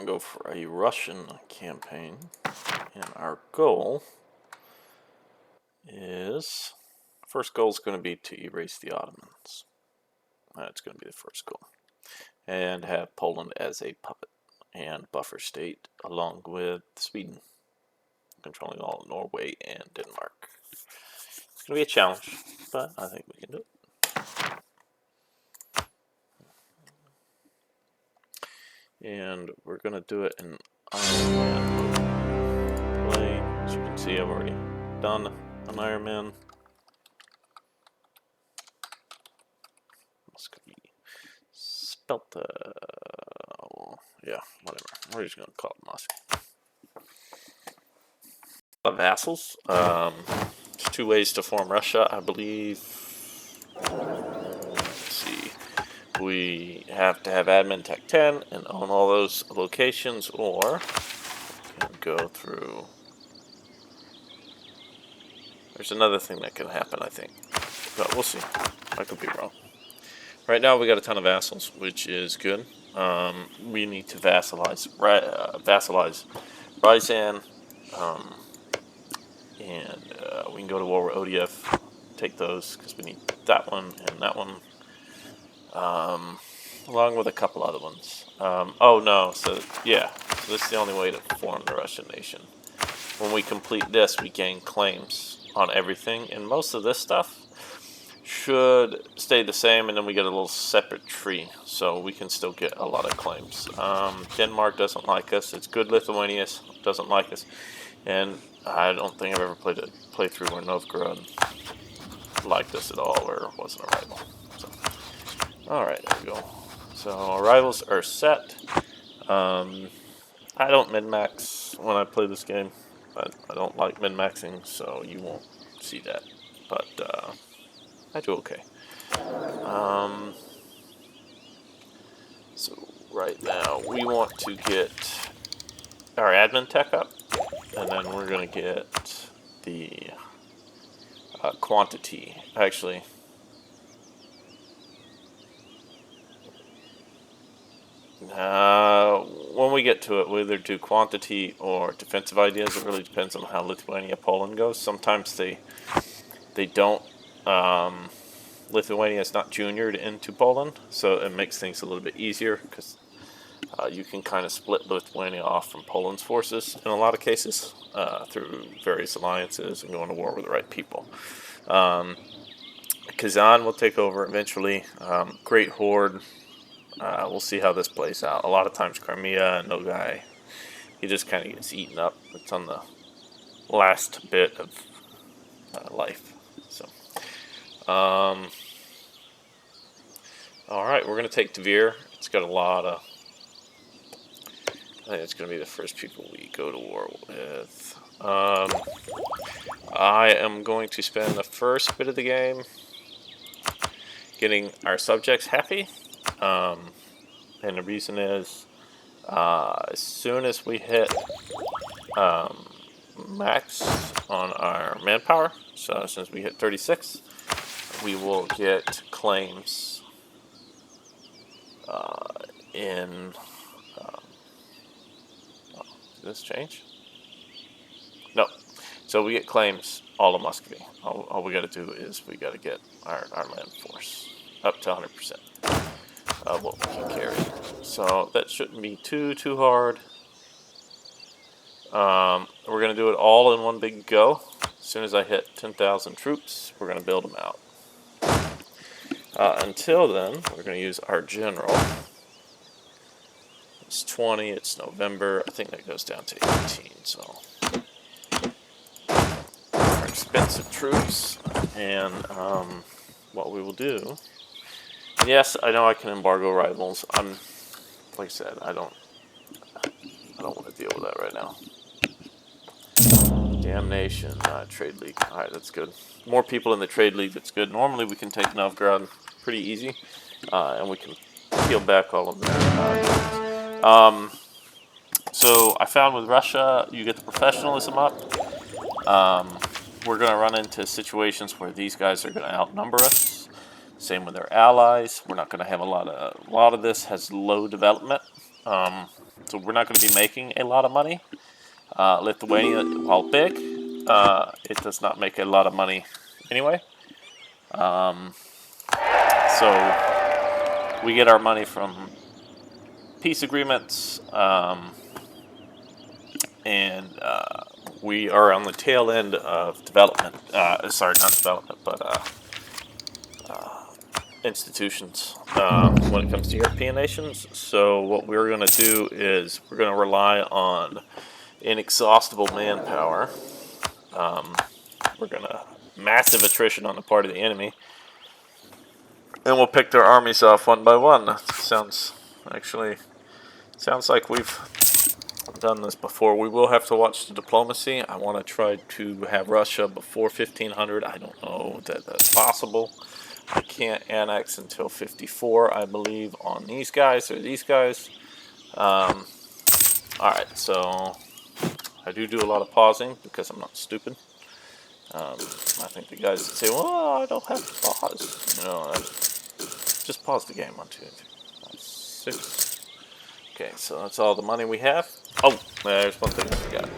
going to go for a Russian campaign, and our goal is, first goal is going to be to erase the Ottomans. That's going to be the first goal, and have Poland as a puppet and buffer state, along with Sweden, controlling all of Norway and Denmark. It's going to be a challenge, but I think we can do it. And we're going to do it in Iron Man play. As you can see, I've already done an Iron Man. Muscovy. Spelt, yeah, whatever. We're just going to call it Muscovy. Vassals. There's two ways to form Russia, I believe. Let's see. We have to have admin tech 10 and own all those locations, or go through. There's another thing that can happen, I think, but we'll see. I could be wrong. Right now, we got a ton of vassals, which is good. We need to vassalize Ryazan, and we can go to war with ODF, take those because we need that one and that one. Along with a couple other ones. Oh no, so yeah, so this is the only way to form the Russian nation. When we complete this, we gain claims on everything, and most of this stuff should stay the same, and then we get a little separate tree, so we can still get a lot of claims. Denmark doesn't like us. It's good. Lithuania doesn't like us, and I don't think I've ever played a playthrough where Novgorod liked us at all, or wasn't a rival. So, alright, there we go. So our rivals are set. I don't min-max when I play this game. I don't like min-maxing, so you won't see that. But I do okay. So right now we want to get our admin tech up, and then we're going to get the quantity. Actually, when we get to it, we'll either do quantity or defensive ideas. It really depends on how Lithuania, Poland goes. Sometimes they don't. Lithuania is not juniored into Poland, so it makes things a little bit easier because you can kind of split Lithuania off from Poland's forces in a lot of cases through various alliances and going to war with the right people. Kazan will take over eventually. Great Horde. We'll see how this plays out. A lot of times Crimea and Nogai, he just kind of gets eaten up. It's on the last bit of life. So, alright, we're going to take Tver. It's got a lot of... I think it's going to be the first people we go to war with. I am going to spend the first bit of the game getting our subjects happy. And the reason is, as soon as we hit max on our manpower, so as soon as we hit 36, we will get claims in... did this change? No. So we get claims all of Muscovy. All we got to do is we got to get our land force up to 100%. What we can carry. So that shouldn't be too hard. We're going to do it all in one big go. As soon as I hit 10,000 troops, we're going to build them out. Until then, we're going to use our general. It's 20, it's November. I think that goes down to 18, so... our expensive troops, and what we will do... Yes, I know I can embargo rivals. Like I said, I don't want to deal with that right now. Damnation, trade league. Alright, that's good. More people in the trade league, that's good. Normally we can take Novgorod pretty easy, and we can peel back all of that. So I found with Russia, you get the professionalism up. We're going to run into situations where these guys are going to outnumber us. Same with their allies. We're not going to have a lot of this has low development, so So we're not going to be making a lot of money. Lithuania, while big, it does not make a lot of money anyway. So we get our money from peace agreements, and we are on the tail end of development. Sorry, not development, but institutions when it comes to European nations. So what we're going to do is we're going to rely on inexhaustible manpower. We're going to massive attrition on the part of the enemy, and we'll pick their armies off one by one. That sounds like we've done this before. We will have to watch the diplomacy. I want to try to have Russia before 1500. I don't know that that's possible. I can't annex until 54, I believe, on these guys or these guys. Alright, so I do a lot of pausing because I'm not stupid. I think the guys that say, well, I don't have to pause. Just pause the game. 1, 2, 3, 4, 5, 6. Okay, so that's all the money we have. Oh, there's one thing I forgot.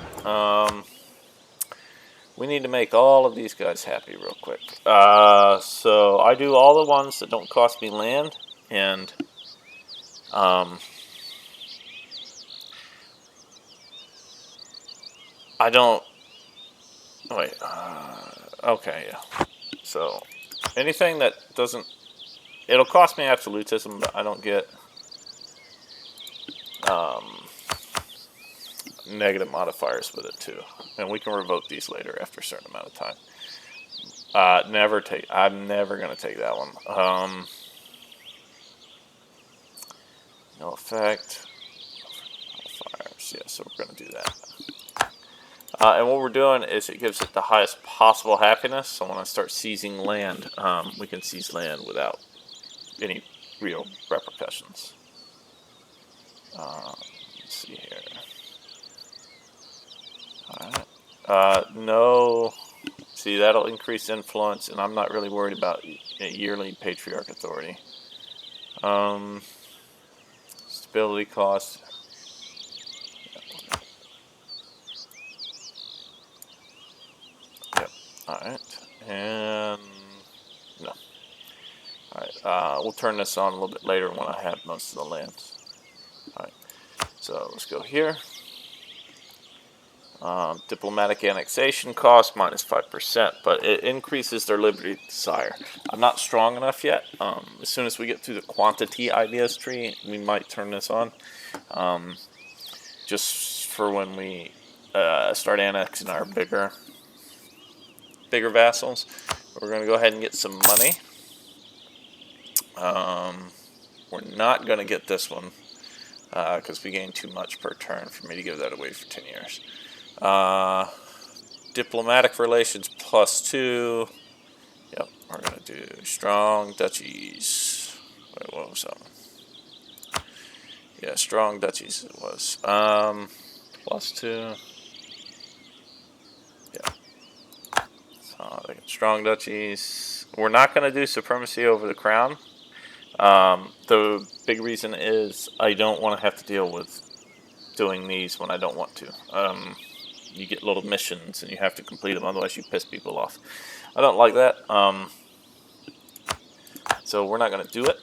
We need to make all of these guys happy real quick. So I do all the ones that don't cost me land, and I don't. Wait. Okay, yeah. So anything that doesn't, it'll cost me absolutism, but I don't get negative modifiers with it too, and we can revoke these later after a certain amount of time. I'm never gonna take that one. No effect. Modifiers. Yeah, so we're gonna do that. And what we're doing is it gives it the highest possible happiness. So when I start seizing land, we can seize land without any real repercussions. Let's see here. Alright. No. See, that'll increase influence, and I'm not really worried about a yearly patriarch authority. Stability cost. Yep. Alright. And no. Alright. We'll turn this on a little bit later when I have most of the lands. Alright. So let's go here. Diplomatic annexation cost minus 5%, but it increases their liberty desire. I'm not strong enough yet. As soon as we get through the quantity ideas tree, we might turn this on. Just for when we start annexing our bigger vassals. We're going to go ahead and get some money. We're not going to get this one because we gain too much per turn for me to give that away for 10 years. Diplomatic relations +2. Yep, we're gonna do strong duchies. Wait, what was that one? Yeah, strong duchies it was. +2. Yeah. So strong duchies. We're not gonna do supremacy over the crown. The big reason is I don't want to have to deal with doing these when I don't want to. You get little missions and you have to complete them, otherwise you piss people off. I don't like that. So we're not going to do it.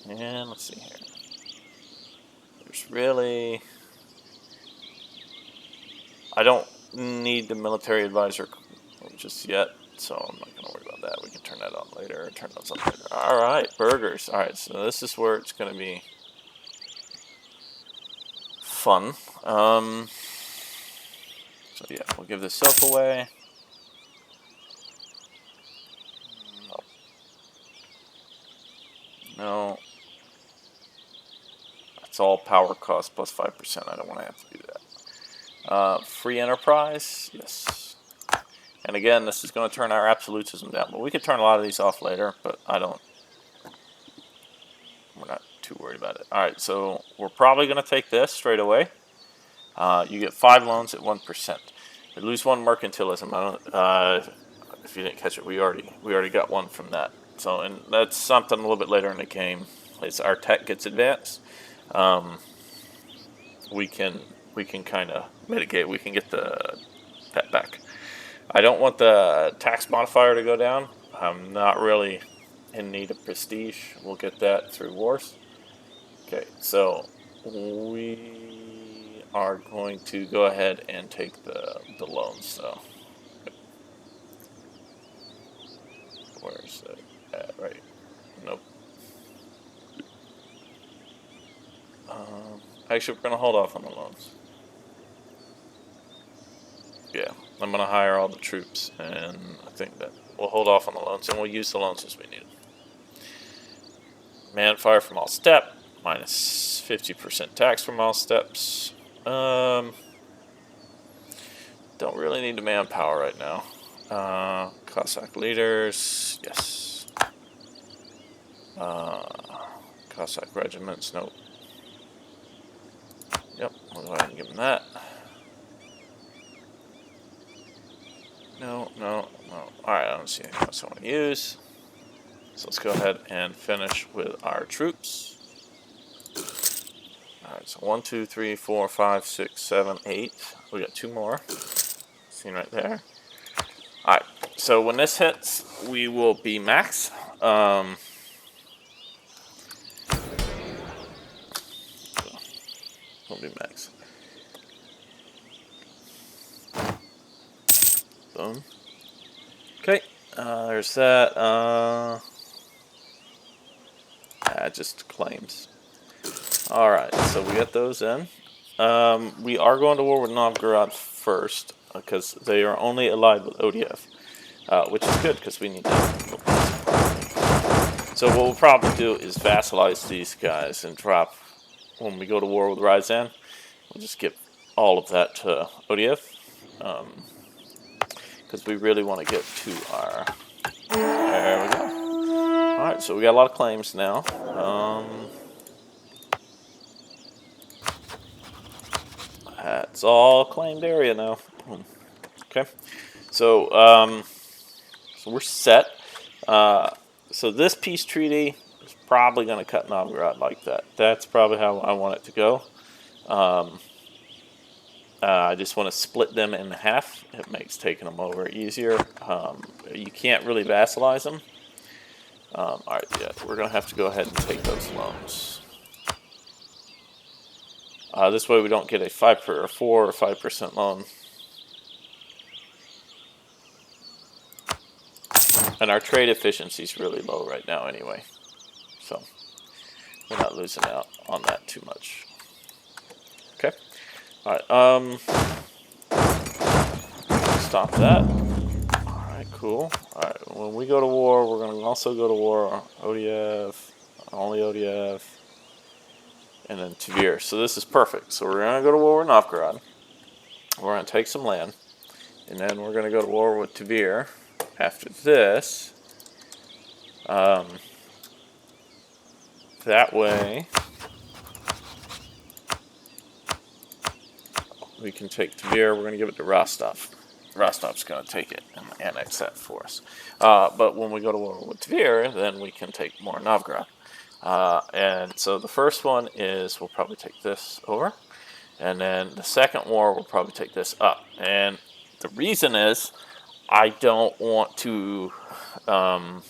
And let's see here. There's really... I don't need the military advisor just yet, so I'm not going to worry about that. We can turn that on later, turn those on later. Alright, burgers. Alright, so this is where it's going to be fun. So yeah, we'll give this soap away. No. That's all power cost plus 5%. I don't want to have to do that. Free enterprise, yes. And again, this is going to turn our absolutism down. But we could turn a lot of these off later, but we're not too worried about it. Alright, so we're probably going to take this straight away. You get 5 loans at 1%. We lose 1 mercantilism. If you didn't catch it, we already got 1 from that. So, and that's something a little bit later in the game. As our tech gets advanced, we can kind of mitigate. We can get that back. I don't want the tax modifier to go down. I'm not really in need of prestige. We'll get that through wars. Okay, so we are going to go ahead and take the loans. So where's it at? Right. Nope. Actually, we're going to hold off on the loans. Yeah, I'm going to hire all the troops, and I think that we'll hold off on the loans, and we'll use the loans as we need. Manfire from all step, minus 50% tax from all steps. Don't really need the manpower right now. Cossack leaders, yes. Cossack regiments, nope. Yep, we'll go ahead and give them that. No. Alright, I don't see anything else I want to use. So let's go ahead and finish with our troops. Alright, so 1, 2, 3, 4, 5, 6, 7, 8. We got 2 more. Seen right there. Alright, so when this hits, we will be max. We'll be max. Boom. Okay, there's that. Just claims. Alright, so we got those in. We are going to war with Novgorod first, because they are only allied with ODF, which is good, because we need that. So what we'll probably do is vassalize these guys and drop, when we go to war with Ryazan, we'll just give all of that to ODF, because we really want to get to our... There we go. Alright, so we got a lot of claims now. That's all claimed area now. Okay, so so we're set. So this peace treaty is probably going to cut Novgorod like that. That's probably how I want it to go. I just want to split them in half. It makes taking them over easier. You can't really vassalize them. Alright, yeah, we're going to have to go ahead and take those loans. This way we don't get a 4 or 5% loan. And our trade efficiency is really low right now anyway. So we're not losing out on that too much. Okay. Alright, stop that. Alright, cool. Alright, when we go to war, we're going to also go to war ODF, only ODF, and then Tver. So this is perfect. So we're going to go to war with Novgorod. We're going to take some land. And then we're going to go to war with Tver. After this, that way, we can take Tver. We're going to give it to Rostov. Rostov's going to take it and annex that for us. But when we go to war with Tver, then we can take more Novgorod. And so the first one is we'll probably take this over. And then the second war, we'll probably take this up. And the reason is I don't want to have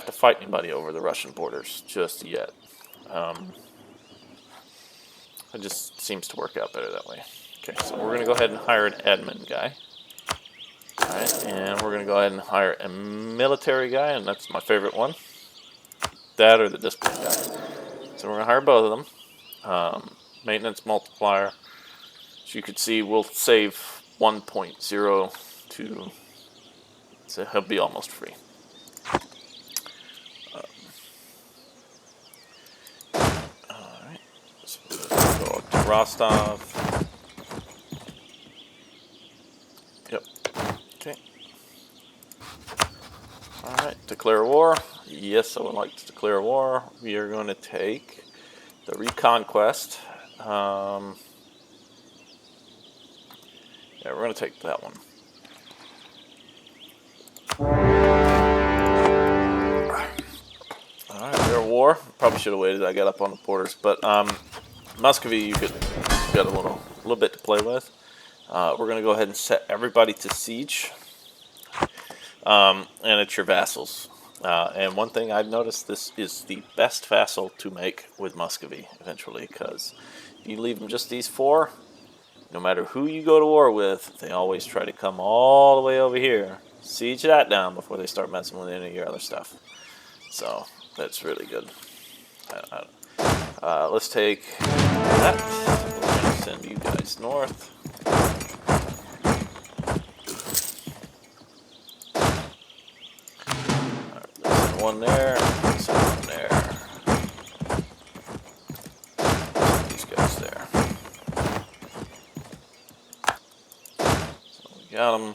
to fight anybody over the Russian borders just yet. It just seems to work out better that way. Okay, so we're going to go ahead and hire an admin guy. Alright, and we're going to go ahead and hire a military guy, and that's my favorite one. That or the discipline guy. So we're going to hire both of them. Maintenance multiplier. As you can see, we'll save 1.02, so he'll be almost free. Alright, so we'll go up to Rostov. Yep, okay. Alright, declare war. Yes, I would like to declare war. We are going to take the Reconquest. Yeah, we're going to take that one. Alright, we're at war. war. Probably should have waited. I got up on the borders, but Muscovy, you got a little bit to play with. We're gonna go ahead and set everybody to siege, and it's your vassals. And one thing I've noticed, this is the best vassal to make with Muscovy eventually, because if you leave them just these 4, no matter who you go to war with, they always try to come all the way over here, siege that down before they start messing with any of your other stuff. So that's really good. Let's take that. We're going to send you guys north. Alright, let's send one there. Let's send one there. Send these guys there. So we got them.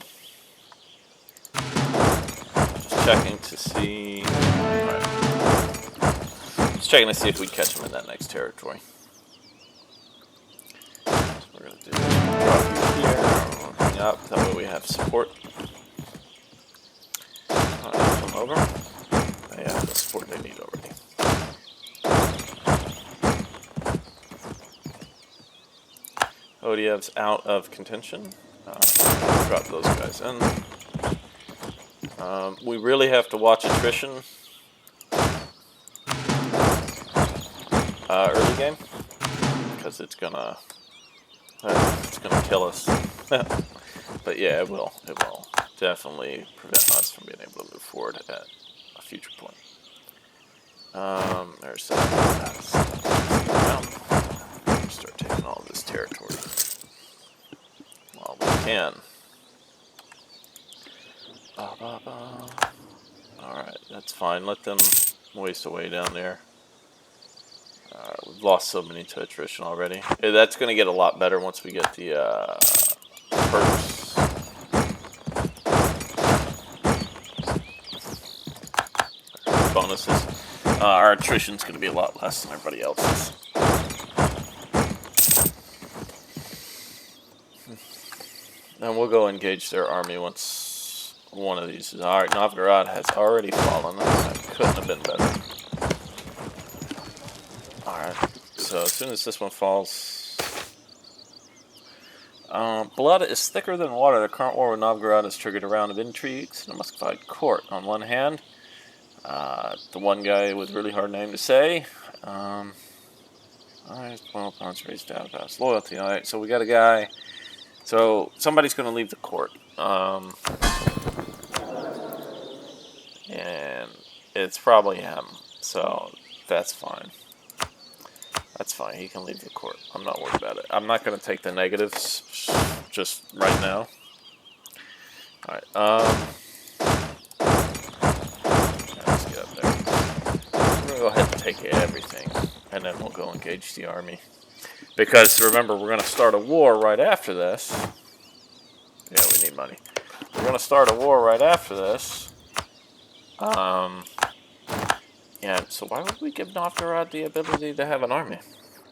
Just checking to see. Alright. Just checking to see if we catch them in that next territory. So we're going to do drop you here. Bring up. That way we have support. Come over. They have the support they need already. Odiev's out of contention. Drop those guys in. We really have to watch attrition early game, because it's gonna kill us. But yeah, it will definitely prevent us from being able to move forward at a future point. There's that. Start taking all of this territory while we can. Alright, that's fine. Let them waste away down there. We've lost so many to attrition already. Yeah, that's going to get a lot better once we get the perks. Bonuses. Our attrition's going to be a lot less than everybody else's. And we'll go engage their army once one of these is... Alright, Novgorod has already fallen. That couldn't have been better. Alright, so as soon as this one falls... blood is thicker than water. The current war with Novgorod has triggered a round of intrigues in the Muscovite court. On one hand, the one guy with a really hard name to say... Alright, well, pawns raised out about his loyalty. Alright, so we got a guy... So, somebody's going to leave the court. And it's probably him. So, that's fine. That's fine. He can leave the court. I'm not worried about it. I'm not going to take the negatives just right now. Alright, let's get up there. We're going to go ahead and take everything. And then we'll go engage the army. Because, remember, we're going to start a war right after this. Yeah, we need money. We're going to start a war right after this. Yeah, so why would we give Novgorod the ability to have an army?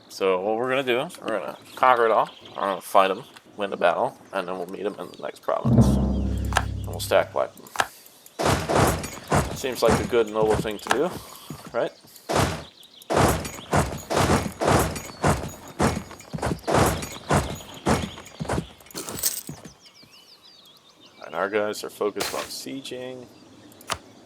So, what we're going to do is we're going to conquer it all. We're going to fight them, win the battle, and then we'll meet them in the next province. And we'll stack wipe them. Seems like a good, noble thing to do, right? Our guys are focused on sieging.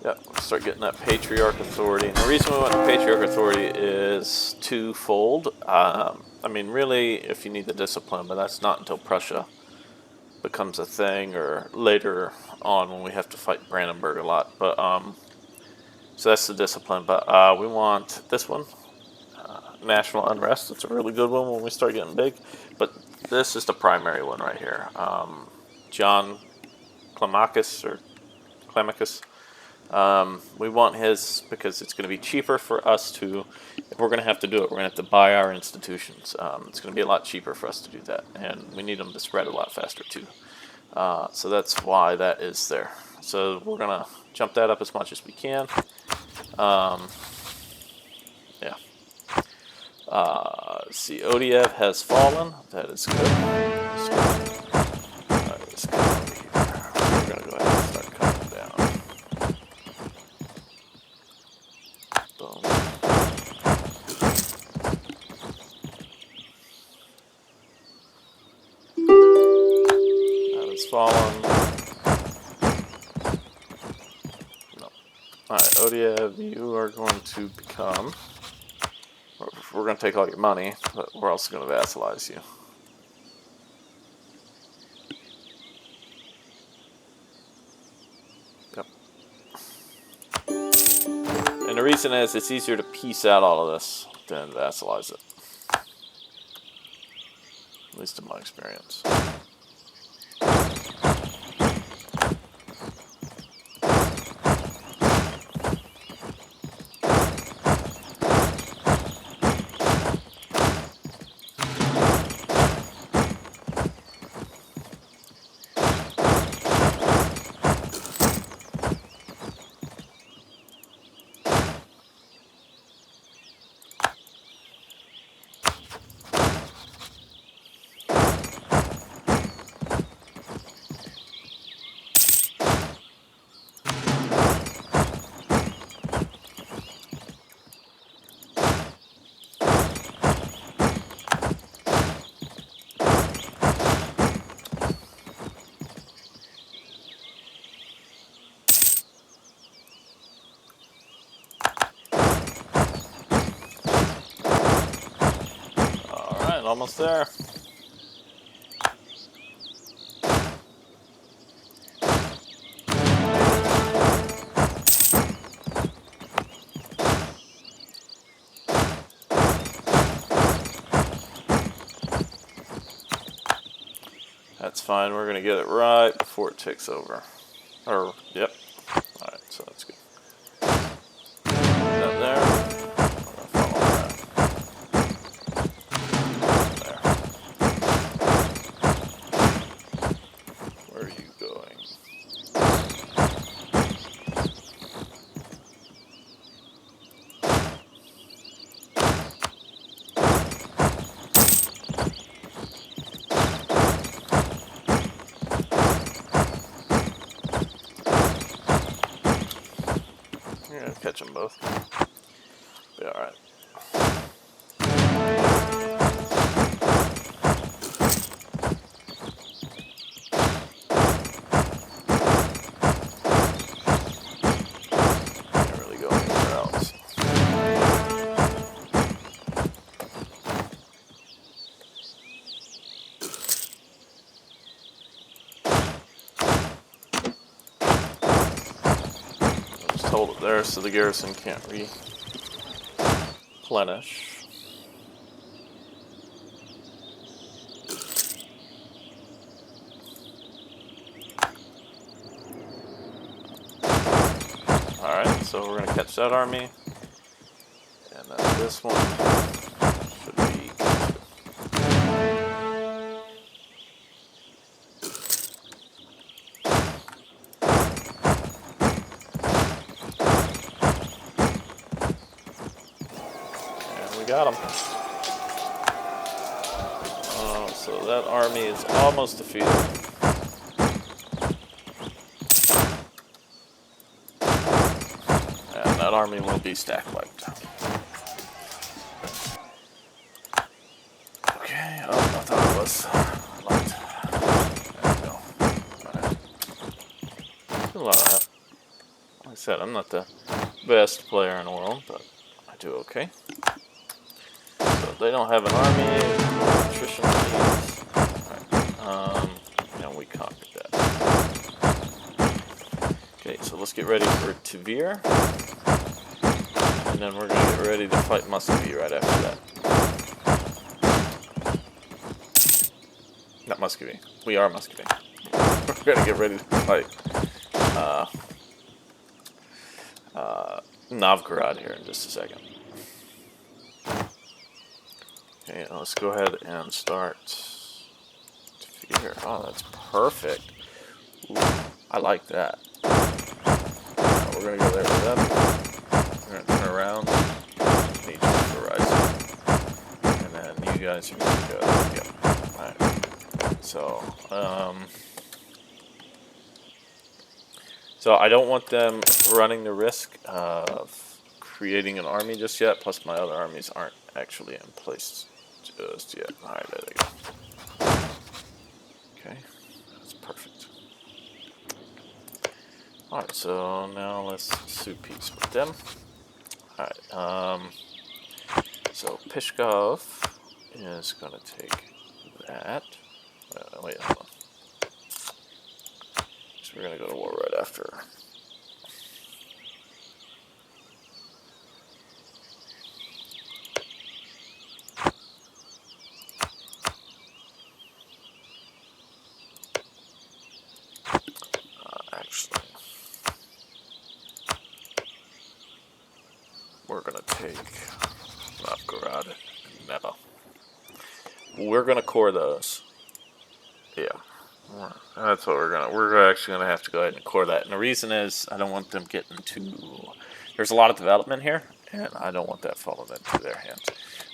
Yep, we'll start getting that Patriarch Authority. And the reason we want the Patriarch Authority is twofold. I mean, really, if you need the discipline, but that's not until Prussia becomes a thing, or later on when we have to fight Brandenburg a lot. But so that's the discipline. But we want this one, National Unrest. It's a really good one when we start getting big. But this is the primary one right here. John Climacus, we want his because it's going to be cheaper for us to, if we're going to have to do it, we're going to have to buy our institutions. It's going to be a lot cheaper for us to do that, and we need them to spread a lot faster too. So that's why that is there. So we're going to jump that up as much as we can. Yeah. See, Odiev has fallen. That is good. Let's go over here. We're going to go ahead and start cutting down. Boom. Alright, Odiev, you are going to become... We're going to take all your money, but we're also going to vassalize you. Yep. And the reason is it's easier to piece out all of this than vassalize it. At least in my experience. Almost there. That's fine. We're going to get it right before it takes over. Or, yep. Alright, so that's good. That there. Catch them both. Be alright. Can't really go anywhere else. I'll just hold it there so the garrison can't replenish. Alright, so we're going to catch that army. And then this one should be good. And we got him. So that army is almost defeated. That army will be stack wiped. Okay, oh, I thought it was locked. There we go. Right. Do a lot of that. Like I said, I'm not the best player in the world, but I do okay. So they don't have an army. Attrition needs. Alright, and we conquered that. Okay, so let's get ready for Tver. And then we're going to get ready to fight Muscovy right after that. Not Muscovy. We are Muscovy. We're going to get ready to fight Novgorod here in just a second. Okay, let's go ahead and start Tver. Oh, that's perfect. Ooh, I like that. We're going to go there with them. We're going to turn around, need you for rising, and then you guys are going to go, yep, alright, so I don't want them running the risk of creating an army just yet, plus my other armies aren't actually in place just yet. Alright, there they go. Okay, that's perfect. Alright, so now let's sue peace with them. Alright, so Pishkov is going to take that. Wait, hold on. So we're going to go to war right after. Actually, we're going to take Novgorod and Neva. We're going to core those. Yeah. That's what we're actually going to have to go ahead and core that. And the reason is I don't want them getting too... There's a lot of development here, and I don't want that falling into their hands.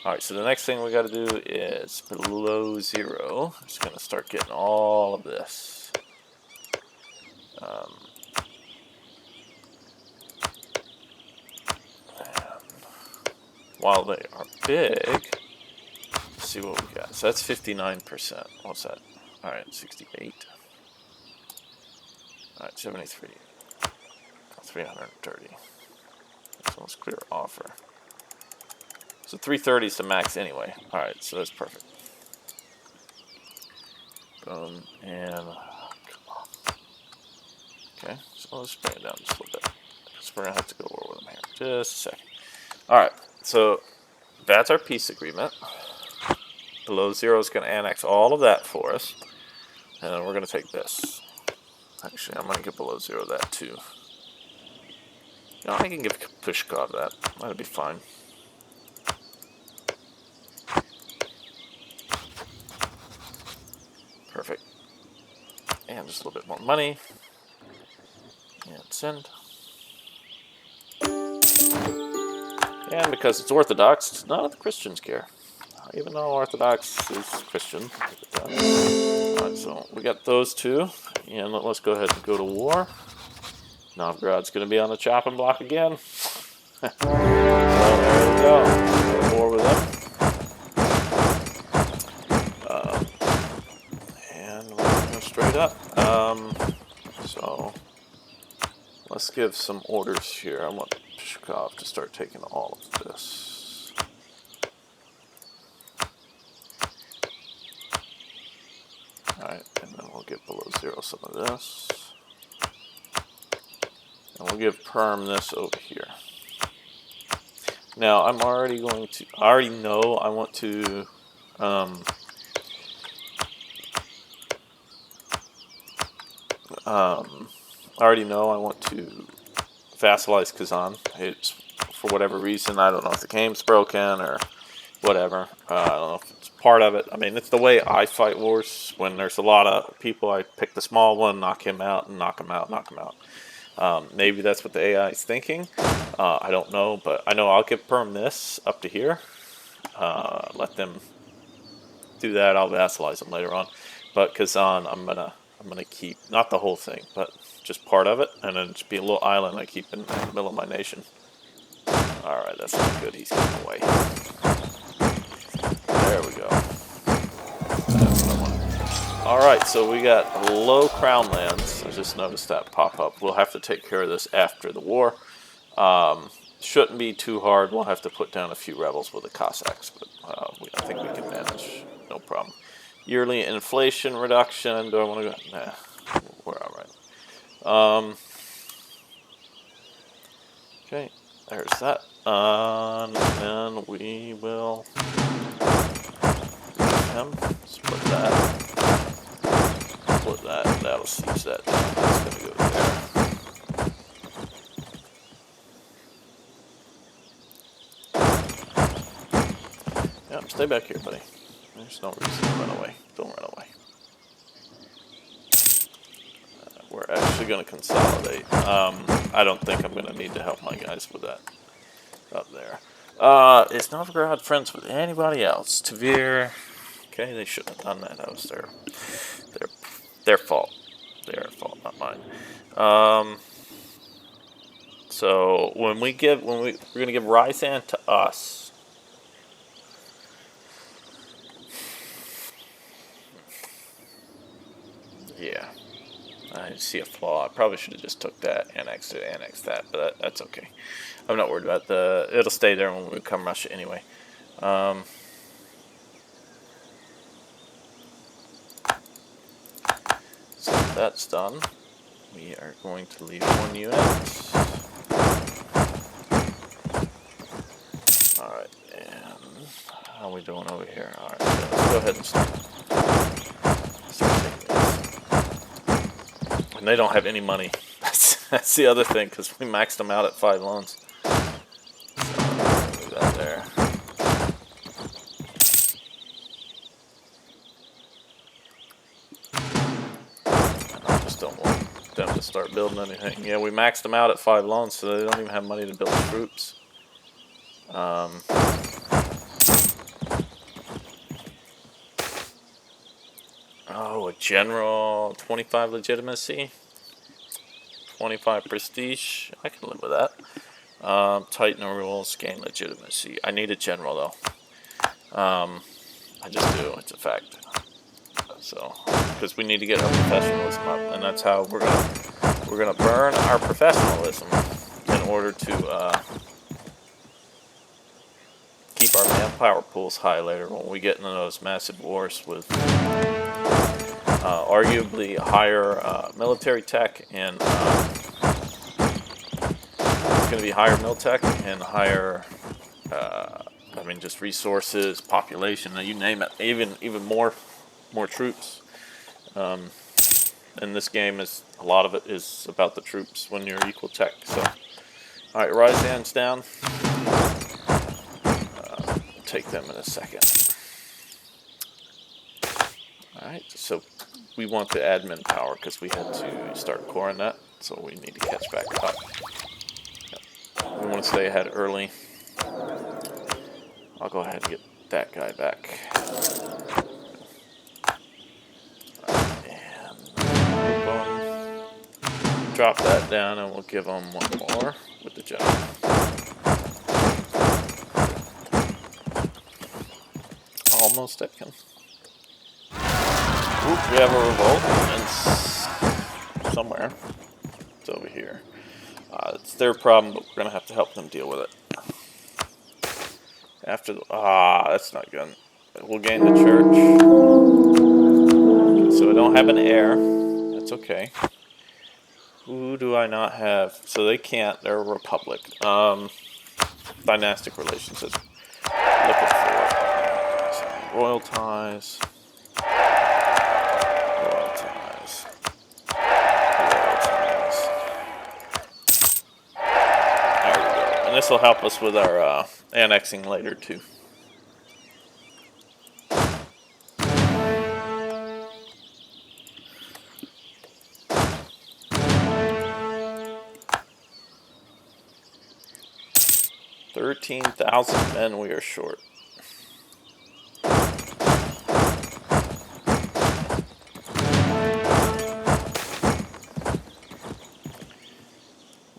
Alright, so the next thing we got to do is below 0. I'm just going to start getting all of this. While they are big, let's see what we got. So that's 59%. What's that? Alright, 68. Alright, 73. 330. So let's clear offer. So 330 is the max anyway. Alright, so that's perfect. Boom, and come on. Okay, so let's bring it down just a little bit. So we're going to have to go over with them here. Just a second. Alright, so that's our peace agreement. Below 0 is going to annex all of that for us. And then we're going to take this. Actually, I'm going to give below 0 that too. No, I can give Pushkov that. That'd be fine. Perfect. And just a little bit more money. And send. And because it's Orthodox, none of the Christians care. Even though Orthodox is Christian. Alright, so we got those two. And let's go ahead and go to war. Novgorod's going to be on the chopping block again. So there we go. Go to war with them. And we're going to go straight up. So let's give some orders here. I want Pishkov to start taking all of this. Alright, and then we'll get below 0 some of this. And we'll give Perm this over here. Now, I'm already going to... I already know I want to... I already know I want to vassalize Kazan. It's, for whatever reason, I don't know if the game's broken or whatever. I don't know if it's part of it. I mean, it's the way I fight wars. When there's a lot of people, I pick the small one, knock him out, and knock him out, knock him out. Maybe that's what the AI is thinking. I don't know, but I know I'll give Perm this up to here. Let them do that. I'll vassalize them later on. But Kazan, I'm gonna keep, not the whole thing, but just part of it, and then just be a little island I keep in the middle of my nation. Alright, that's not good. He's getting away. There we go. That's what I want. Alright, so we got low crown lands. I just noticed that pop up. We'll have to take care of this after the war. Shouldn't be too hard. We'll have to put down a few rebels with the Cossacks, but I think we can manage. No problem. Yearly inflation reduction. Do I want to go? Nah, we're all right. Okay, there's that. And then we will split that. Split that. That'll siege that down. That's going to go there. Yep, stay back here, buddy. There's no reason to run away. Don't run away. We're actually going to consolidate. I don't think I'm going to need to help my guys with that up there. Is Novgorod friends with anybody else? Tavir. Okay, they shouldn't have done that. That was their fault. Their fault, not mine. So when we're going to give Ryzan to us. Yeah, I see a flaw. I probably should have just took that, annexed it, annexed that, but that's okay. I'm not worried about it'll stay there when we come rush it anyway. So that's done. We are going to leave 1 unit. Alright, and how are we doing over here? Alright, so let's go ahead and start taking these. And they don't have any money. That's the other thing, because we maxed them out at 5 loans. So, leave that there. And I just don't want them to start building anything. Yeah, we maxed them out at 5 loans, so they don't even have money to build troops. Oh, a general, 25 legitimacy, 25 prestige. I can live with that. Tighten the rules, gain legitimacy. I need a general though. I just do. It's a fact. So, because we need to get our professionalism up, and that's how we're gonna burn our professionalism in order to keep our manpower pools high later when we get into those massive wars with arguably higher military tech, and it's going to be higher mil tech and higher, I mean, just resources, population, you name it, even more troops. And this game a lot of it is about the troops when you're equal tech. So, all right, Ryzan's down. We'll take them in a second. All right, so we want the admin power because we had to start coring that, so we need to catch back up. We want to stay ahead early. I'll go ahead and get that guy back. And drop that down, and we'll give them 1 more with the job. Almost taken. Oop, we have a revolt, and somewhere. It's over here. It's their problem, but we're going to have to help them deal with it. After that's not good. We'll gain the church. So I don't have an heir. That's okay. Who do I not have? So they can't. They're a republic. Dynastic relationships. Looking for royal ties. And this will help us with our annexing later too. $13,000 men we are short.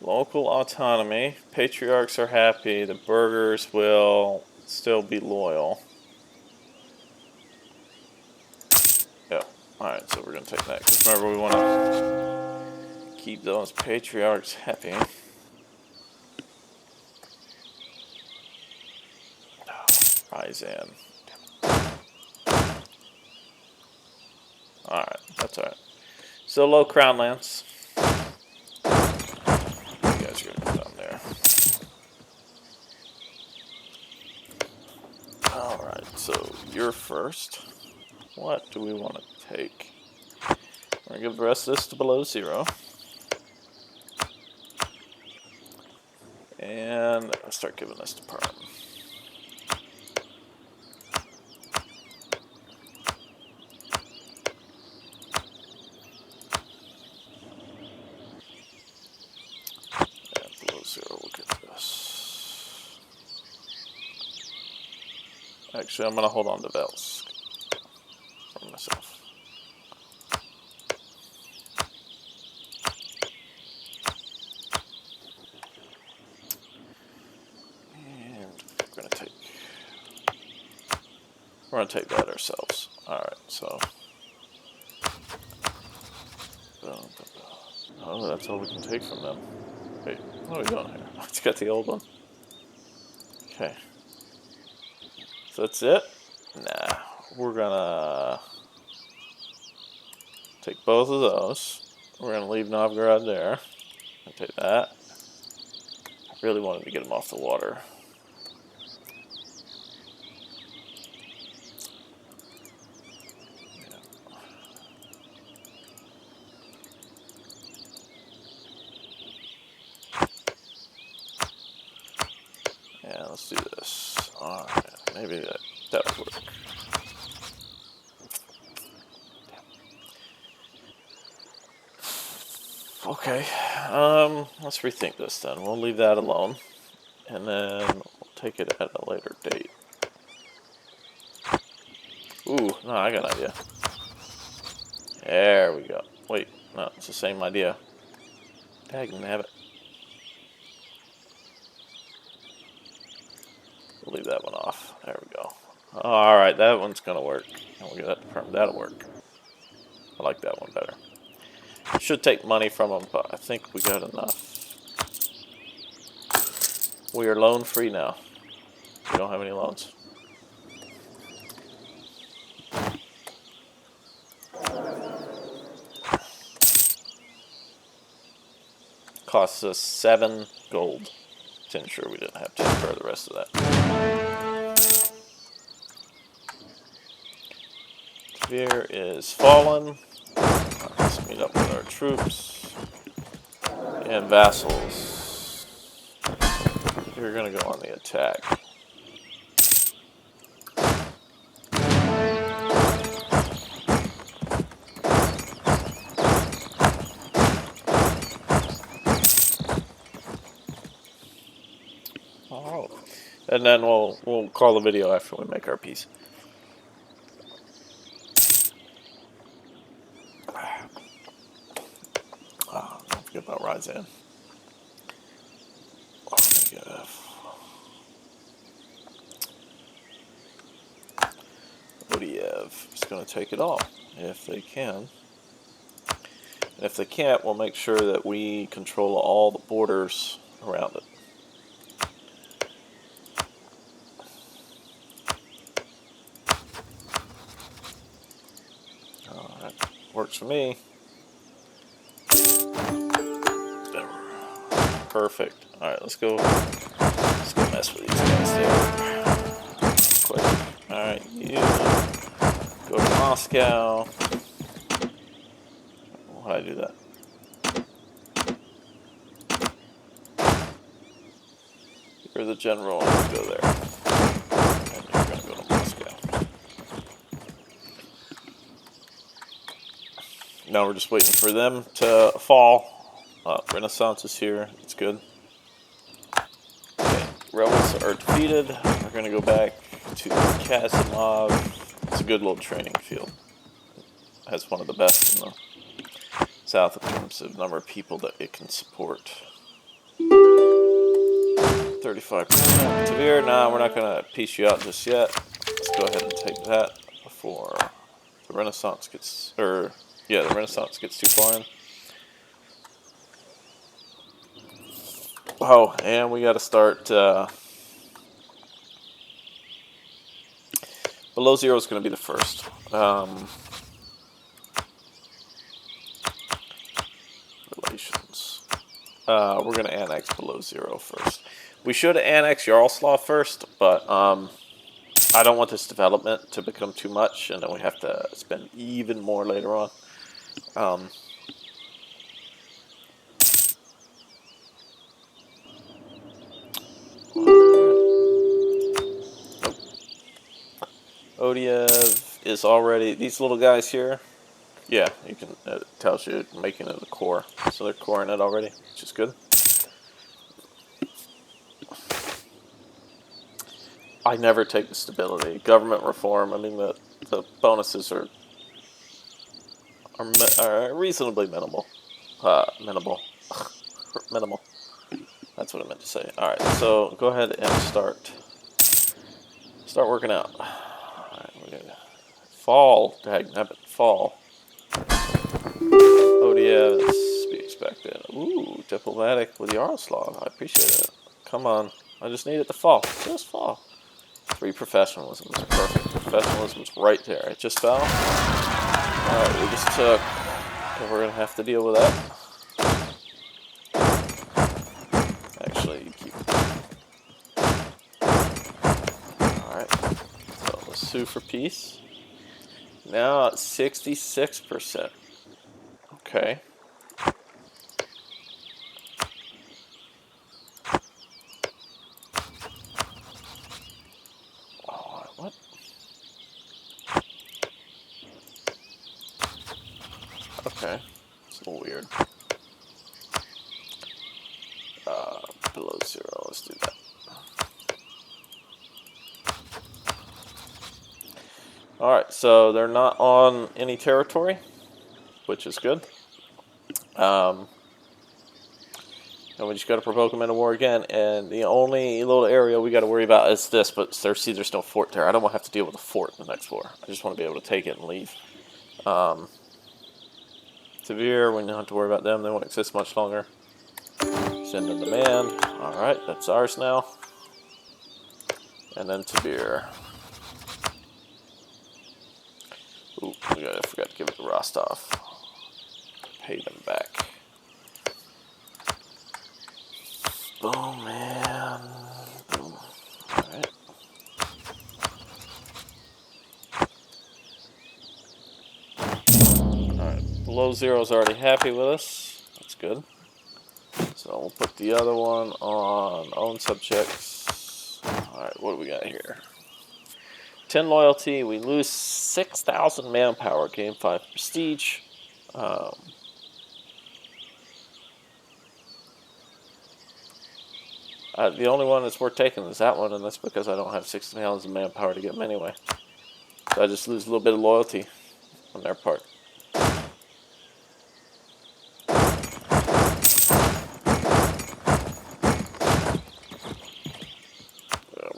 Local autonomy. Patriarchs are happy. The burghers will still be loyal. Yeah. Alright, so we're going to take that. Because remember, we want to keep those patriarchs happy. Ryzan. Alright, that's alright. So low crown lance. You guys are going to go down there. Alright, so you're first. What do we want to take? We're going to give the rest of this to below 0. And I'll start giving this to Perm. And below 0, we'll get this. Actually, I'm going to hold on to Velsk for myself. We're going to take that ourselves. Alright, so. Oh, that's all we can take from them. Wait, what are we doing here? It's got the old one. Okay. So that's it? Nah. We're gonna take both of those. We're gonna leave Novgorod there. I'll take that. I really wanted to get them off the water. Yeah, let's do this. Alright, maybe that would work. Okay, let's rethink this then. We'll leave that alone, and then we'll take it at a later date. Ooh, no, I got an idea. There we go. Wait, no, it's the same idea. Dagnabbit. We'll leave that one off. There we go. Alright, that one's gonna work. And we'll get that confirmed. That'll work. I like that one better. Should take money from them, but I think we got enough. We are loan free now. We don't have any loans. Costs us 7 gold to ensure we didn't have to incur the rest of that. Tver is fallen. Let's meet up with our troops. And vassals. You're gonna go on the attack. Oh. And then we'll call the video after we make our peace. Don't forget about Ryzan. Odiev is going to take it all, if they can. And if they can't, we'll make sure that we control all the borders around it. Alright, works for me. Perfect. Alright, let's go mess with these guys there. Quick. Alright, you go to Moscow. Why'd I do that? You're the general, and go there. And you're going to go to Moscow. Now we're just waiting for them to fall. Renaissance is here. It's good. Okay, rebels are defeated. We're going to go back to Kasimov. It's a good little training field. It has one of the best in the south in terms of number of people that it can support. 35%. Tver, nah, we're not going to piece you out just yet. Let's go ahead and take that before the Renaissance gets, the Renaissance gets too far in. Oh, and we got to start. Below zero is going to be the first. Relations. We're going to annex below zero first. We should annex Yaroslav first, but I don't want this development to become too much, and then we have to spend even more later on. Odiev is already, these little guys here, yeah, you can, it tells you making it a core. So they're coring it already, which is good. I never take the stability. Government reform, I mean, the bonuses are reasonably minimal. Minimal. That's what I meant to say. Alright, so go ahead and start working out. Alright, we're gonna fall. Dagnabbit, fall. Odiev, as we expect. Ooh, diplomatic with Yaroslav. I appreciate it. Come on. I just need it to fall. Just fall. 3 professionalism is perfect. Professionalism's right there. It just fell. Alright, we just took. And we're going to have to deal with that. Actually, keep. Alright. So let's sue for peace. Now it's 66%. Okay. Oh, what? Okay. It's a little weird. Below 0. Let's do that. Alright, so they're not on any territory, which is good. And we just got to provoke them into war again. And the only little area we got to worry about is this, but there's no fort there. I don't want to have to deal with a fort in the next war. I just want to be able to take it and leave. Severe, we don't have to worry about them. They won't exist much longer. Send in demand. Alright, that's ours now. And then Tibir. Ooh, I forgot to give it to Rostov. Pay them back. Boom, man. Boom. Alright. Alright, below 0 is already happy with us. That's good. So we'll put the other one on own subjects. Alright, what do we got here? 10 loyalty. We lose 6,000 manpower. Gain 5 prestige. The only one that's worth taking is that one, and that's because I don't have 6,000 manpower to get them anyway. So I just lose a little bit of loyalty on their part.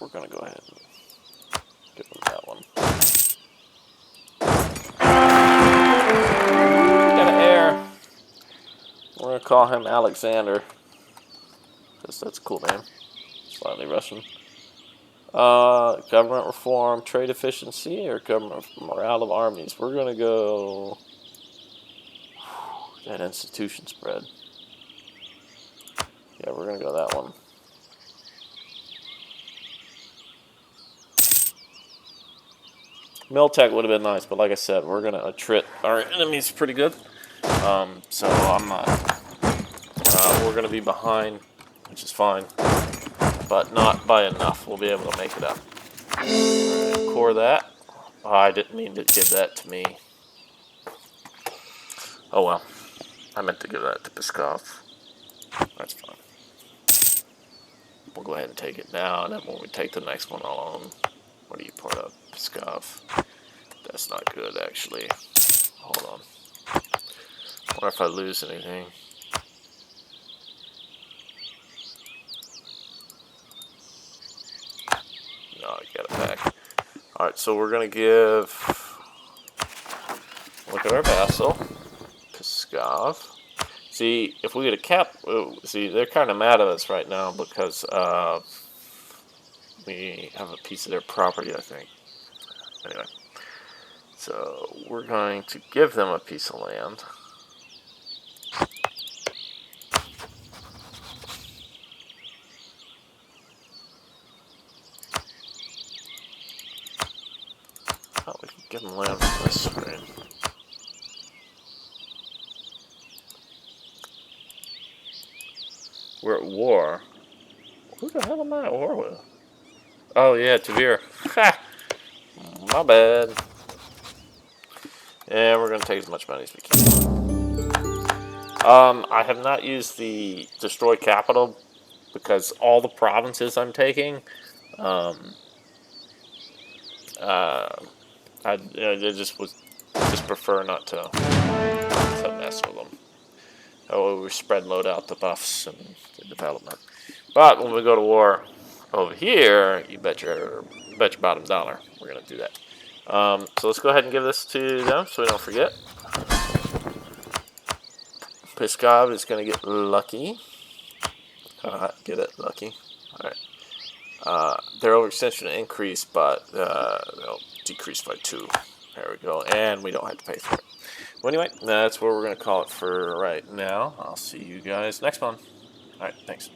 We're going to go ahead and give them that one. Got an heir. We're going to call him Alexander, because that's a cool name. Slightly Russian. Government reform, trade efficiency, or government morale of armies. We're going to go that institution spread. Yeah, we're going to go that one. Miltech would have been nice, but like I said, we're going to attrit our enemies pretty good. So I'm not. We're going to be behind, which is fine, but not by enough. We'll be able to make it up. Right, core that. Oh, I didn't mean to give that to me. Oh well. I meant to give that to Pskov. That's fine. We'll go ahead and take it now, and then when we take the next one on, what do you put up? Pskov. That's not good, actually. Hold on. I wonder if I lose anything. No, I got it back. Alright, so we're going to give... Look at our vassal. Pskov. See, if we get a cap... See, they're kind of mad at us right now because we have a piece of their property, I think. Anyway. So, we're going to give them a piece of land. Oh, we can give them land from this screen. We're at war. Who the hell am I at war with? Oh, yeah, Tavir. Ha! My bad. Yeah, we're going to take as much money as we can. I have not used the destroy capital because all the provinces I'm taking, I just prefer not to mess with them. Oh, we spread load out the buffs and the development. But when we go to war over here, you bet your bottom dollar we're going to do that. So let's go ahead and give this to them so we don't forget. Pskov is going to get lucky. Get it? Lucky. Alright. Their overextension increased, but they'll decrease by 2. There we go. And we don't have to pay for it. Well, anyway, that's where we're going to call it for right now. I'll see you guys next one. Alright, thanks.